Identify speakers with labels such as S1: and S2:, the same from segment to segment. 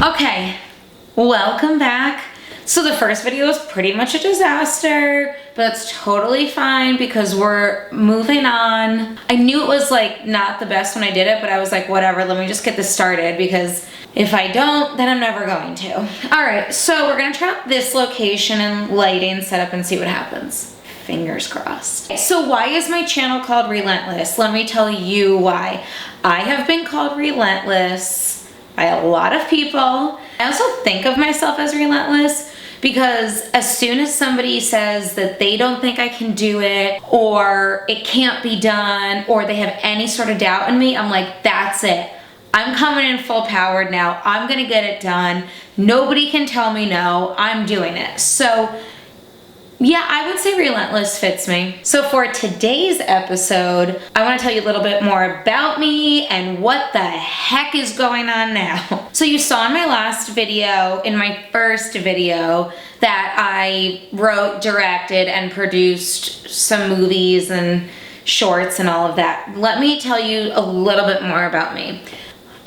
S1: Okay, welcome back. So the first video was pretty much a disaster, but that's totally fine because we're moving on. I knew it was like not the best when I did it, but I was like, whatever, let me just get this started because if I don't, then I'm never going to. All right, so we're gonna try out this location and lighting setup and see what happens. Fingers crossed. So why is my channel called Relentless? Let me tell you why. I have been called Relentless by a lot of people. I also think of myself as relentless because as soon as somebody says that they don't think I can do it or it can't be done or they have any sort of doubt in me, I'm like, that's it. I'm coming in full powered now. I'm gonna get it done. Nobody can tell me no. I'm doing it. So yeah, I would say Relentless fits me. So for today's episode, I want to tell you a little bit more about me and what the heck is going on now. So you saw in my last video, in my first video, that I wrote, directed, and produced some movies and shorts and all of that. Let me tell you a little bit more about me.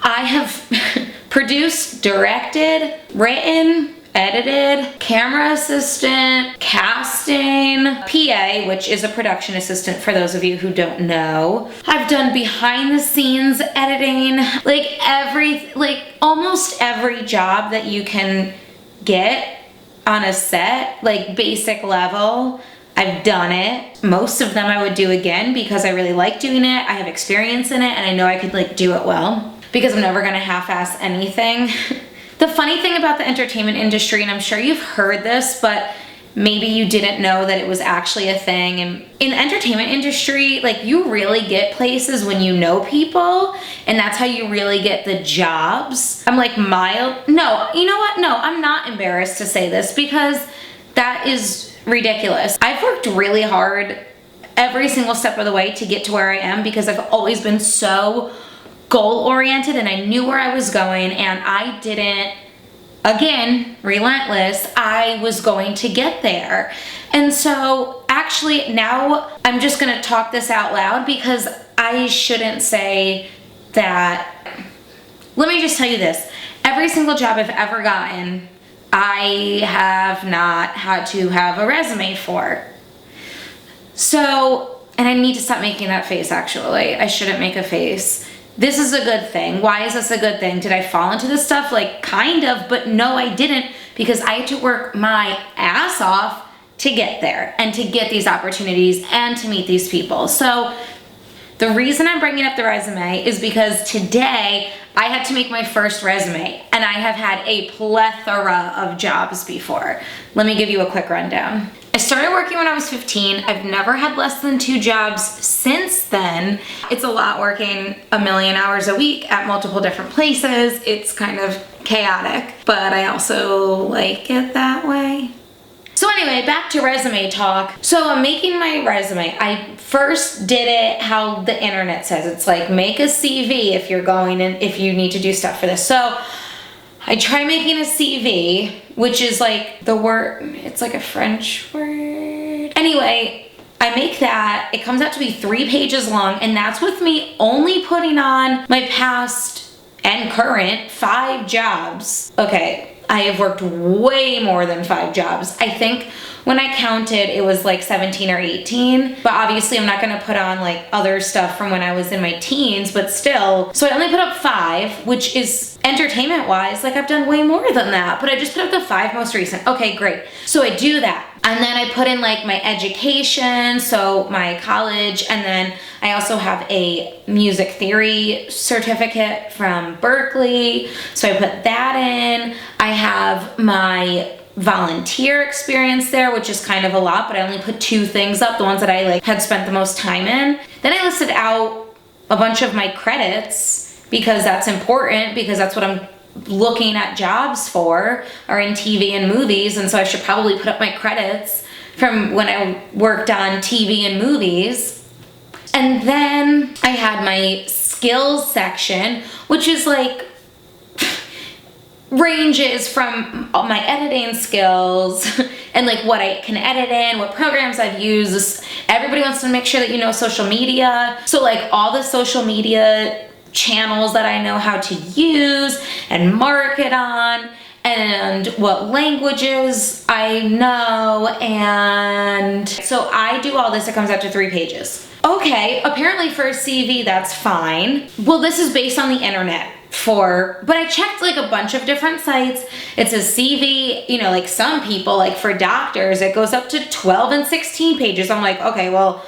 S1: I have produced, directed, written, edited, camera assistant, casting, PA, which is a production assistant for those of you who don't know. I've done behind the scenes editing, almost every job that you can get on a set, like basic level. I've done it. Most of them I would do again because I really like doing it. I have experience in it and I know I could do it well because I'm never gonna half-ass anything. The funny thing about the entertainment industry, and I'm sure you've heard this, but maybe you didn't know that it was actually a thing. And in the entertainment industry, you really get places when you know people, and that's how you really get the jobs. I'm like, no, you know what? No, I'm not embarrassed to say this because that is ridiculous. I've worked really hard every single step of the way to get to where I am because I've always been so goal-oriented and I knew where I was going and I didn't, again, relentless, I was going to get there. And so actually now I'm just gonna talk this out loud because I shouldn't say that. Let me just tell you this. Every single job I've ever gotten, I have not had to have a resume for. So, and I need to stop making that face actually. I shouldn't make a face. This is a good thing. Why is this a good thing? Did I fall into this stuff? Kind of, but no, I didn't because I had to work my ass off to get there and to get these opportunities and to meet these people. So the reason I'm bringing up the resume is because today I had to make my first resume and I have had a plethora of jobs before. Let me give you a quick rundown. I started working when I was 15. I've never had less than 2 jobs since then. It's a lot working 1,000,000 hours a week at multiple different places. It's kind of chaotic, but I also like it that way. So anyway, back to resume talk. So I'm making my resume. I first did it how the internet says. It's like make a CV if you're going and if you need to do stuff for this. So I try making a CV, which is the word, it's like a French word. Anyway, I make that, it comes out to be 3 pages long, and that's with me only putting on my past and current 5 jobs. Okay, I have worked way more than 5 jobs. I think when I counted, it was 17 or 18, but obviously I'm not gonna put on other stuff from when I was in my teens, but still. So I only put up 5, which is entertainment-wise, I've done way more than that, but I just put up the 5 most recent. Okay, great. So I do that. And then I put in my education, so my college, and then I also have a music theory certificate from Berkeley, so I put that in. I have my volunteer experience there, which is kind of a lot, but I only put 2 things up, the ones that I had spent the most time in. Then I listed out a bunch of my credits because that's important, because that's what I'm looking at jobs for, are in TV and movies, and so I should probably put up my credits from when I worked on TV and movies. And then I had my skills section, which is ranges from my editing skills and what I can edit in, what programs I've used. Everybody wants to make sure that you know social media. So all the social media channels that I know how to use and market on, and what languages I know, and so I do all this. It comes out to 3 pages. Okay, apparently for a CV, that's fine. Well, this is based on the internet but I checked like a bunch of different sites. It says CV, you know, like some people, like for doctors, it goes up to 12 and 16 pages. I'm like, okay, well,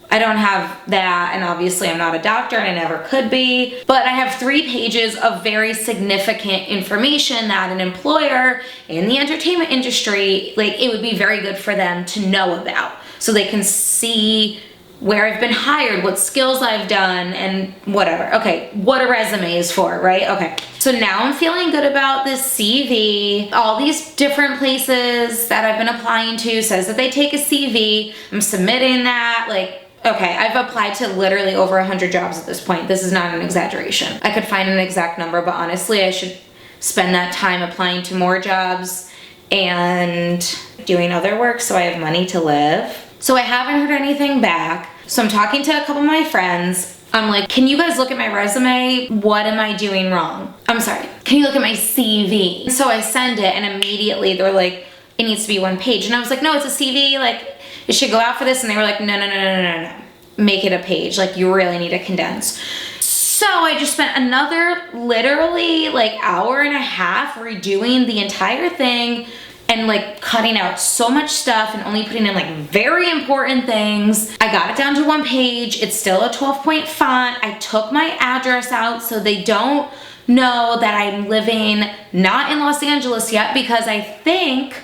S1: I don't have that, and obviously I'm not a doctor and I never could be, but I have 3 pages of very significant information that an employer in the entertainment industry, like it would be very good for them to know about, so they can see where I've been hired, what skills I've done, and whatever. Okay, what a resume is for, right? Okay, so now I'm feeling good about this CV. All these different places that I've been applying to says that they take a CV. I'm submitting that, like, okay, I've applied to literally over 100 jobs at this point. This is not an exaggeration. I could find an exact number, but honestly, I should spend that time applying to more jobs and doing other work so I have money to live. So I haven't heard anything back. So I'm talking to a couple of my friends. I'm like, can you guys look at my resume? What am I doing wrong? I'm sorry, can you look at my CV? So I send it, and immediately they're like, it needs to be 1 page. And I was like, no, it's a CV, like it should go out for this. And they were like, no. Make it a page, like you really need to condense. So I just spent another literally like hour and a half redoing the entire thing and like cutting out so much stuff and only putting in like very important things. I got it down to 1 page. It's still a 12-point font. I took my address out so they don't know that I'm living not in Los Angeles yet, because I think,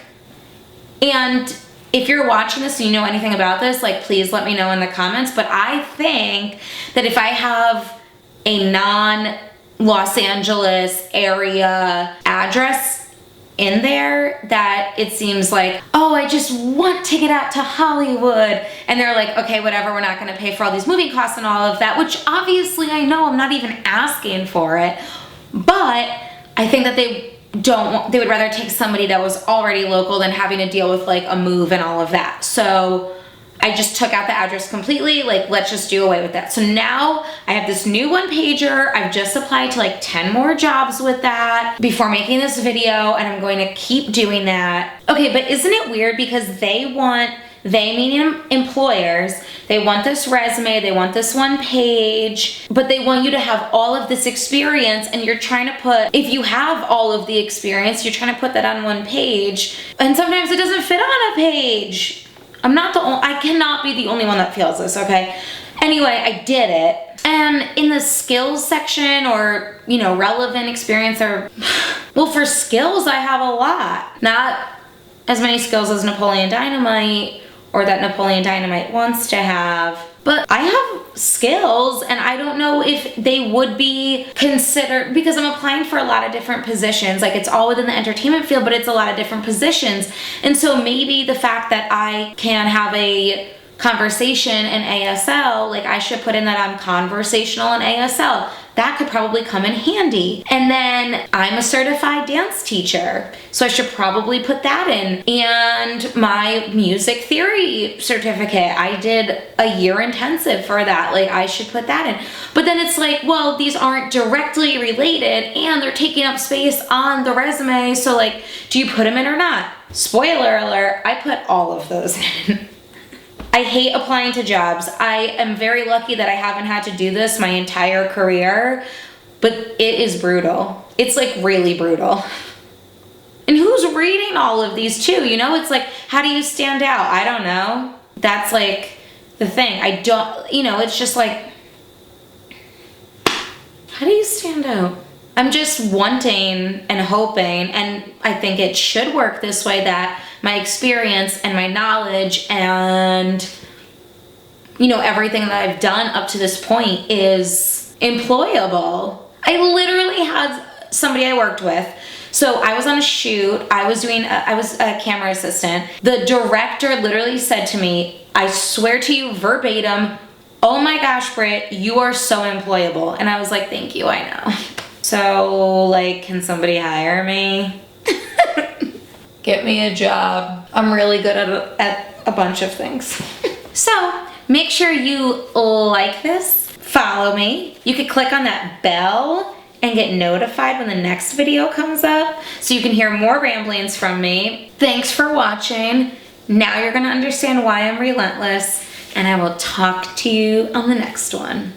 S1: and if you're watching this and you know anything about this, like please let me know in the comments, but I think that if I have a non-Los Angeles area address in there, that it seems like, oh, I just want to get out to Hollywood, and they're like, okay, whatever, we're not going to pay for all these moving costs and all of that, which obviously I know I'm not even asking for it, but I think that they would rather take somebody that was already local than having to deal with like a move and all of that. So I just took out the address completely, like let's just do away with that. So now I have this new 1-pager. I've just applied to like 10 more jobs with that before making this video, and I'm going to keep doing that. Okay, but isn't it weird, because they meaning employers, they want this resume, they want this 1 page, but they want you to have all of this experience, and you're trying to put, if you have all of the experience, you're trying to put that on 1 page, and sometimes it doesn't fit on a page. I cannot be the only one that feels this, okay? Anyway, I did it. And in the skills section, or, you know, relevant experience, or, well, for skills, I have a lot. Not as many skills as Napoleon Dynamite, or that Napoleon Dynamite wants to have, but I have skills, and I don't know if they would be considered, because I'm applying for a lot of different positions. Like, it's all within the entertainment field, but it's a lot of different positions. And so maybe the fact that I can have a conversation in ASL, like I should put in that I'm conversational in ASL. That could probably come in handy. And then I'm a certified dance teacher, so I should probably put that in. And my music theory certificate, I did a year intensive for that. Like, I should put that in. But then it's like, well, these aren't directly related, and they're taking up space on the resume, so like, do you put them in or not? Spoiler alert, I put all of those in. I hate applying to jobs. I am very lucky that I haven't had to do this my entire career, but it is brutal. It's like really brutal. And who's reading all of these too? You know, it's like, how do you stand out? I don't know. That's like the thing. I don't, you know, it's just like, how do you stand out? I'm just wanting and hoping, and I think it should work this way, that my experience and my knowledge and, you know, everything that I've done up to this point is employable. I literally had somebody I worked with. So I was on a shoot, I was a camera assistant. The director literally said to me, I swear to you verbatim, oh my gosh, Britt, you are so employable. And I was like, thank you, I know. So, like, can somebody hire me? Get me a job. I'm really good at a bunch of things. So, make sure you like this, follow me. You could click on that bell and get notified when the next video comes up so you can hear more ramblings from me. Thanks for watching. Now you're gonna understand why I'm relentless, and I will talk to you on the next one.